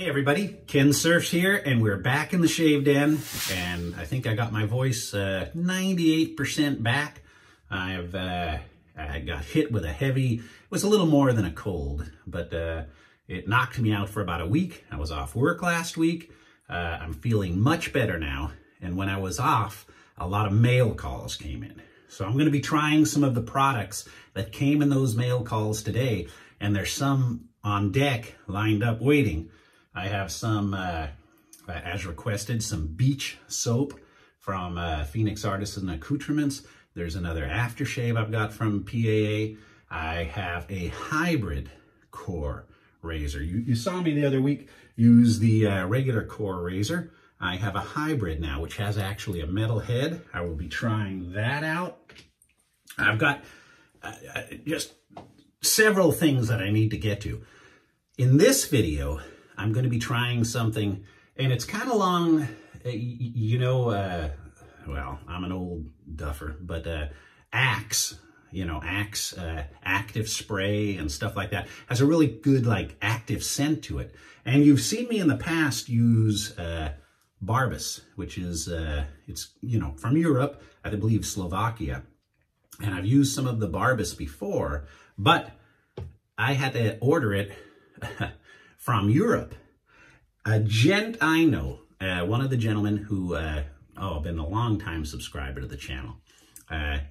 Hey everybody, Kensurfs here, and we're back in the shave den, and I think I got my voice 98% back. I got hit with a heavy, it was a little more than a cold, but it knocked me out for about a week. I was off work last week. I'm feeling much better now, and when I was off, a lot of mail calls came in. So I'm going to be trying some of the products that came in those mail calls today, and there's some on deck lined up waiting. I have some, as requested, some beach soap from Phoenix Artisan Accoutrements. There's another aftershave I've got from PAA. I have a hybrid core razor. You saw me the other week use the regular core razor. I have a hybrid now, which has actually a metal head. I will be trying that out. I've got just several things that I need to get to. In this video, I'm going to be trying something, and it's kind of long, well, I'm an old duffer, but Axe, Axe active spray and stuff like that has a really good, active scent to it. And you've seen me in the past use Barbus, which is, it's, from Europe, I believe Slovakia. And I've used some of the Barbus before, but I had to order it from Europe. A gent I know, one of the gentlemen who, been a long time subscriber to the channel.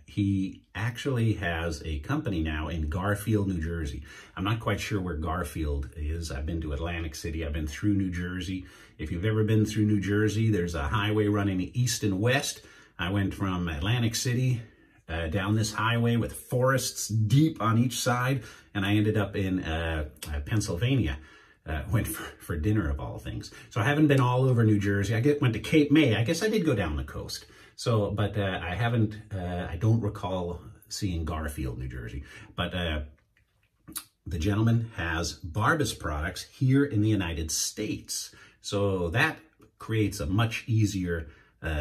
He actually has a company now in Garfield, New Jersey. I'm not quite sure where Garfield is. I've been to Atlantic City. I've been through New Jersey. If you've ever been through New Jersey, there's a highway running east and west. I went from Atlantic City down this highway with forests deep on each side, and I ended up in Pennsylvania. Went for dinner of all things. So I haven't been all over New Jersey. Went to Cape May. I guess I did go down the coast. So, but I haven't, I don't recall seeing Garfield, New Jersey. But the gentleman has Barbus products here in the United States. So that creates a much easier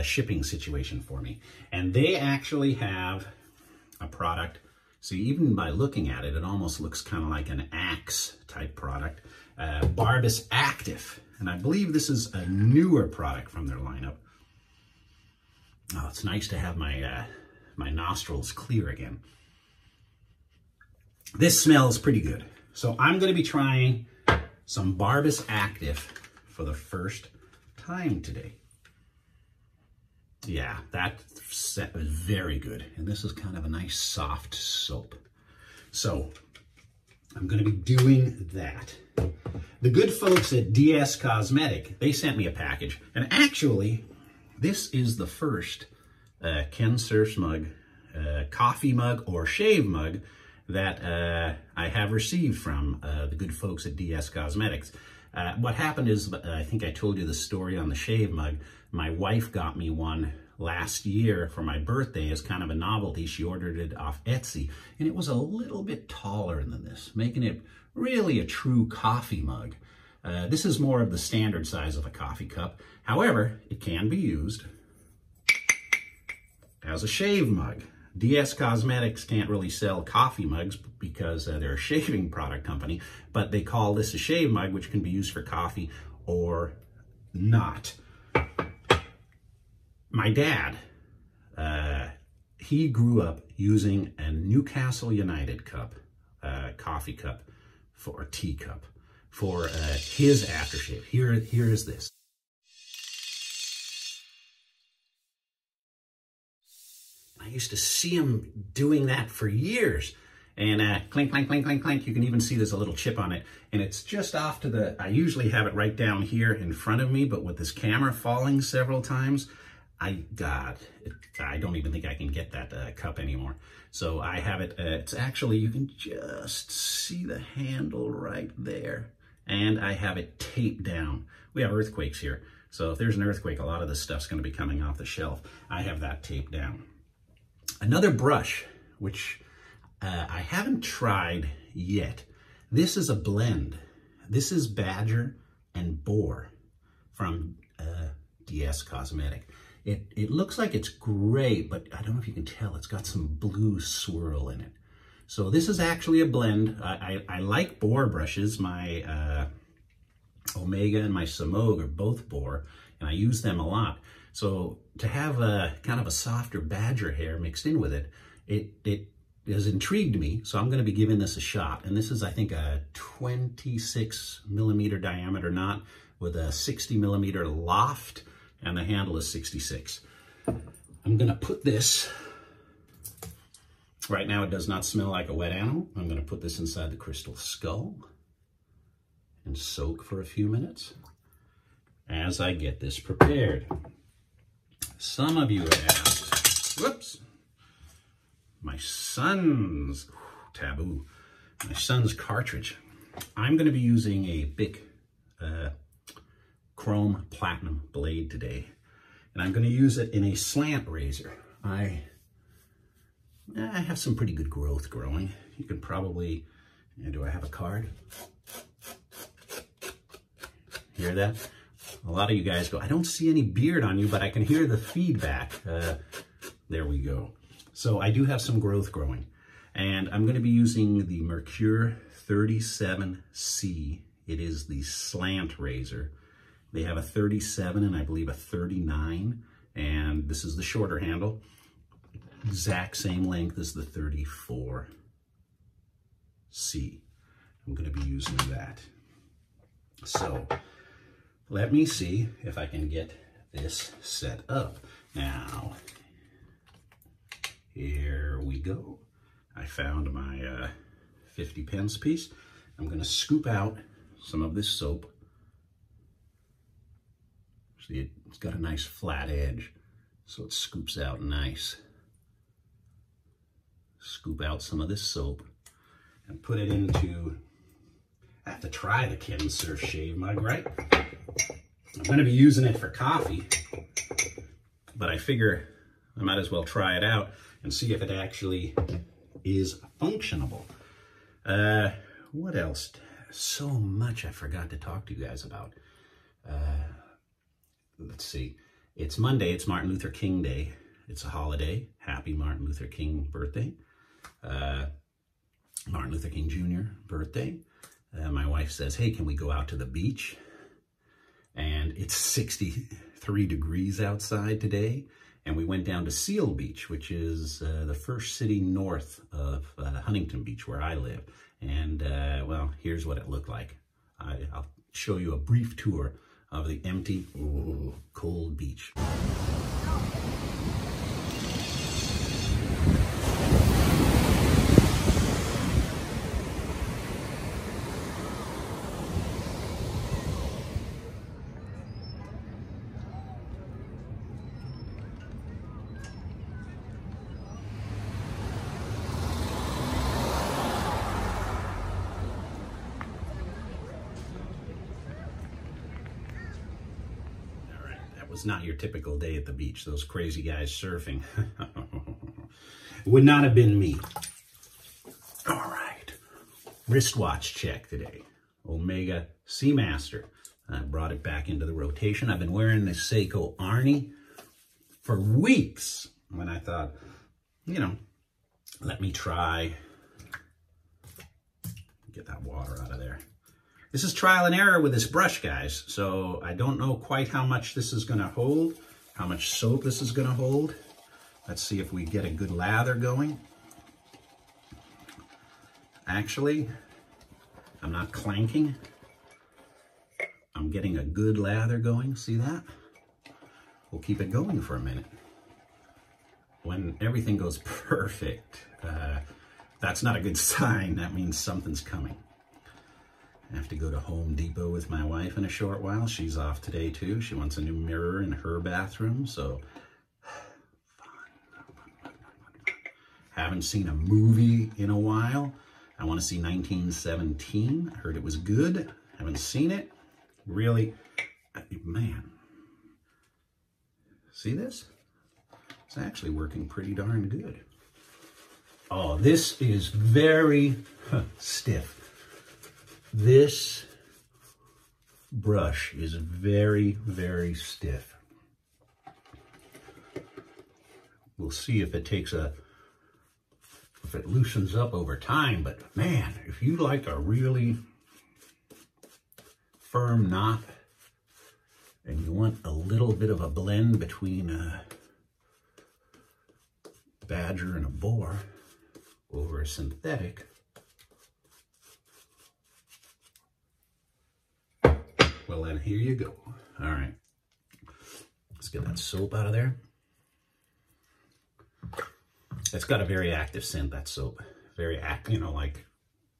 shipping situation for me. And they actually have a product. See, even by looking at it, it almost looks kind of like an Axe type product. Barbus Active, and I believe this is a newer product from their lineup. Oh, it's nice to have my my nostrils clear again. This smells pretty good. So I'm going to be trying some Barbus Active for the first time today. Yeah, that scent was very good. And this is kind of a nice soft soap. So I'm going to be doing that. The good folks at DSCosmetic, they sent me a package. And actually, this is the first Kensurfs mug, coffee mug or shave mug that I have received from the good folks at DSCosmetics. What happened is, I think I told you the story on the shave mug. My wife got me one last year for my birthday as kind of a novelty. She ordered it off Etsy, and it was a little bit taller than this, making it really a true coffee mug. This is more of the standard size of a coffee cup. However, it can be used as a shave mug. DSCosmetics can't really sell coffee mugs because they're a shaving product company, but they call this a shave mug, which can be used for coffee or not. My dad, he grew up using a Newcastle United cup, coffee cup, for a teacup, for his aftershave. Here is this. I used to see him doing that for years. And clink, clank, clank, clank, clank. You can even see there's a little chip on it. And it's just off to the, I usually have it right down here in front of me, but with this camera falling several times, I don't even think I can get that cup anymore. So I have it, it's actually, you can just see the handle right there. And I have it taped down. We have earthquakes here. So if there's an earthquake, a lot of this stuff's going to be coming off the shelf. I have that taped down. Another brush, which I haven't tried yet. This is a blend. This is Badger and Boar from DSCosmetic. It looks like it's gray, but I don't know if you can tell. It's got some blue swirl in it. So this is actually a blend. I like Boar brushes. My Omega and my Samog are both boar, and I use them a lot. So to have a kind of a softer badger hair mixed in with it, it has intrigued me. So I'm going to be giving this a shot. And this is, I think, a 26 millimeter diameter knot with a 60 millimeter loft, and the handle is 66. I'm going to put this, right now it does not smell like a wet animal. I'm going to put this inside the crystal skull and soak for a few minutes as I get this prepared. Some of you asked, whoops, my son's, taboo, my son's cartridge. I'm going to be using a Bic Chrome Platinum blade today, and I'm going to use it in a slant razor. I have some pretty good growth growing. You can probably, do I have a card? Hear that? A lot of you guys go, I don't see any beard on you, but I can hear the feedback. There we go. So I do have some growth growing, and I'm going to be using the Merkur 37C. It is the slant razor. They have a 37 and I believe a 39, and this is the shorter handle. Exact same length as the 34C. I'm going to be using that. So let me see if I can get this set up. Now, here we go. I found my 50 pence piece. I'm going to scoop out some of this soap. See, it's got a nice flat edge, so it scoops out nice. Scoop out some of this soap and put it into, I have to try the Kensurfs Shave mug, right? I'm going to be using it for coffee, but I figure I might as well try it out and see if it actually is functionable. What else? So much I forgot to talk to you guys about. Let's see. It's Monday. It's Martin Luther King Day. It's a holiday. Happy Martin Luther King birthday. Martin Luther King Jr. birthday. My wife says, hey, can we go out to the beach? And it's 63 degrees outside today. And we went down to Seal Beach, which is the first city north of Huntington Beach, where I live. And, well, here's what it looked like. I'll show you a brief tour of the empty, cold beach. Was not your typical day at the beach. Those crazy guys surfing. Would not have been me. All right. Wristwatch check today. Omega Seamaster. I brought it back into the rotation. I've been wearing this Seiko Arnie for weeks when I thought, you know, let me try. Get that water out of there. This is trial and error with this brush, guys, so I don't know quite how much this is going to hold, how much soap this is going to hold. Let's see if we get a good lather going. Actually, I'm not clanking. I'm getting a good lather going. See that? We'll keep it going for a minute. When everything goes perfect, that's not a good sign. That means something's coming. I have to go to Home Depot with my wife in a short while. She's off today too. She wants a new mirror in her bathroom, so fun. Haven't seen a movie in a while. I want to see 1917. I heard it was good. Haven't seen it. Really, man. See this? It's actually working pretty darn good. Oh, this is very stiff. This brush is very, very stiff. We'll see if it if it loosens up over time, but man, if you like a really firm knot, and you want a little bit of a blend between a badger and a boar over a synthetic, well then here you go. All right, let's get that soap out of there. It's got a very active scent, that soap. Very active, you know, like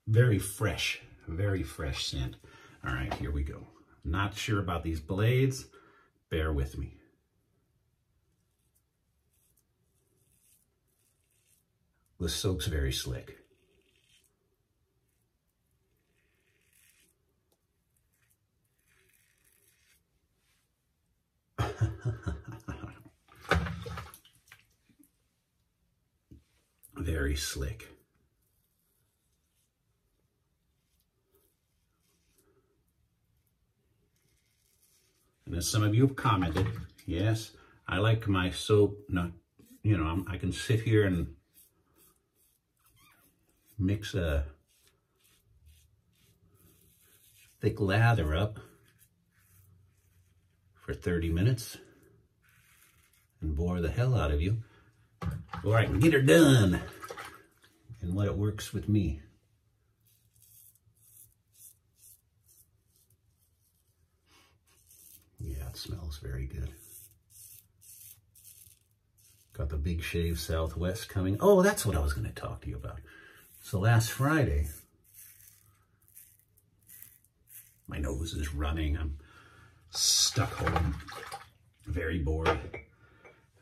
very fresh scent. All right, here we go. Not sure about these blades. Bear with me. The soap's very slick. Very slick. And as some of you have commented, yes, I like my soap, not, you know, I can sit here and mix a thick lather up for 30 minutes and bore the hell out of you, or I can get her done and let it works with me. Yeah, it smells very good. Got the Big Shave Southwest coming. Oh, that's what I was going to talk to you about. So last Friday, my nose is running. I'm stuck home, very bored.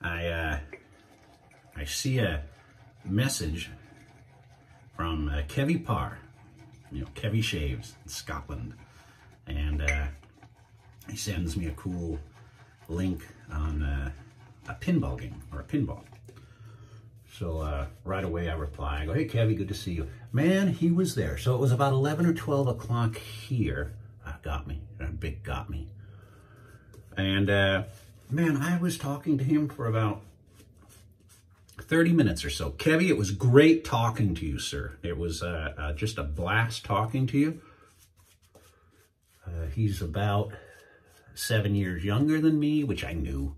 I see a message from Kevy Parr, you know, Kevy Shaves in Scotland, and he sends me a cool link on a pinball game, or a pinball. So right away I reply, I go, hey Kevy, good to see you. Man, he was there. So it was about 11 or 12 o'clock here. Got me, Big got me. And man, I was talking to him for about 30 minutes or so. Kevy, it was great talking to you, sir. It was just a blast talking to you. He's about 7 years younger than me, which I knew,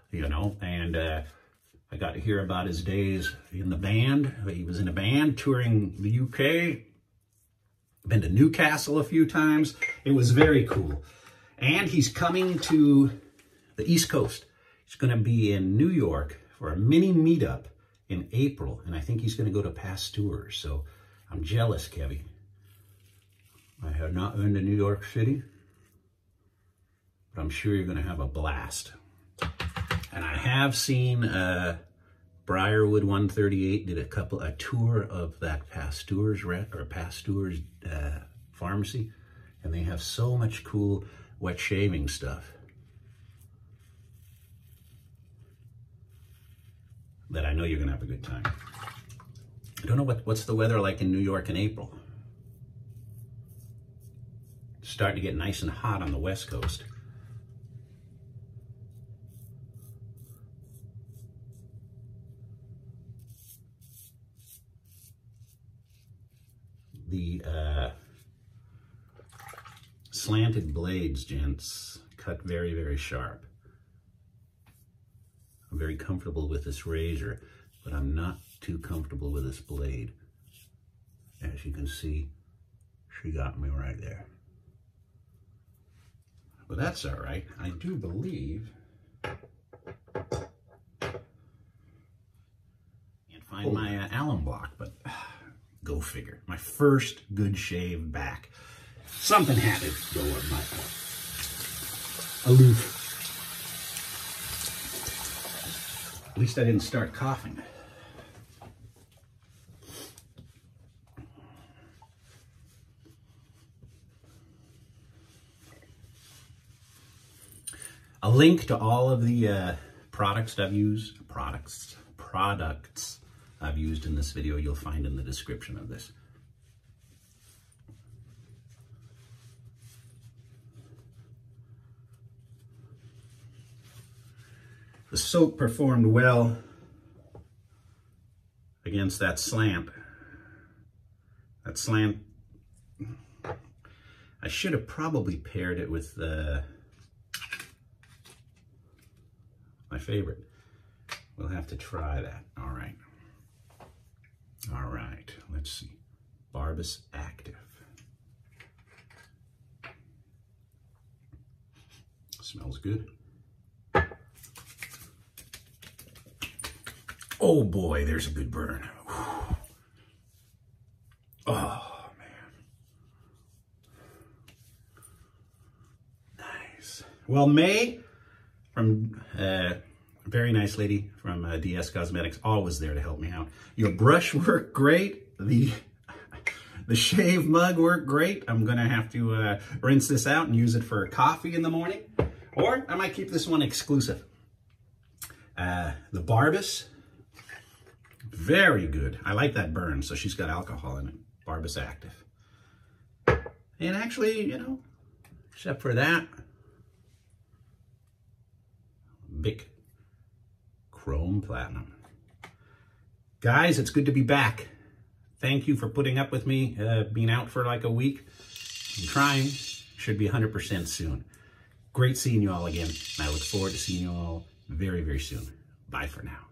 you know, and I got to hear about his days in the band. He was in a band touring the UK. Been to Newcastle a few times. It was very cool. And he's coming to the East Coast. He's going to be in New York for a mini meetup in April. And I think he's going to go to Pasteur. So I'm jealous, Kevy. I have not been to New York City, but I'm sure you're going to have a blast. And I have seen Briarwood 138 did a tour of that Pasteur's pharmacy, and they have so much cool wet shaving stuff that I know you're gonna have a good time. I don't know what's the weather like in New York in April. It's starting to get nice and hot on the West Coast. The slanted blades, gents, cut very, very sharp. I'm very comfortable with this razor, but I'm not too comfortable with this blade. As you can see, she got me right there. But that's all right. I do believe can't find my alum block, but go figure. My first good shave back. Something had to go on my part. Aloof. At least I didn't start coughing. A link to all of the products I've used in this video you'll find in the description of this. The soap performed well against that slant. That slant, I should have probably paired it with my favorite. We'll have to try that. All right. All right, let's see. Barbus Active. Smells good. Oh boy, there's a good burn. Whew. Oh man. Nice. Well, May from very nice lady from DSCosmetics, always there to help me out. Your brush worked great. The shave mug worked great. I'm gonna have to rinse this out and use it for coffee in the morning, or I might keep this one exclusive. The Barbus, very good. I like that burn. So she's got alcohol in it. Barbus Active. And actually, you know, except for that, Bic Chrome Platinum. Guys, it's good to be back. Thank you for putting up with me being out for like a week. I'm trying. Should be 100% soon. Great seeing you all again. And I look forward to seeing you all very, very soon. Bye for now.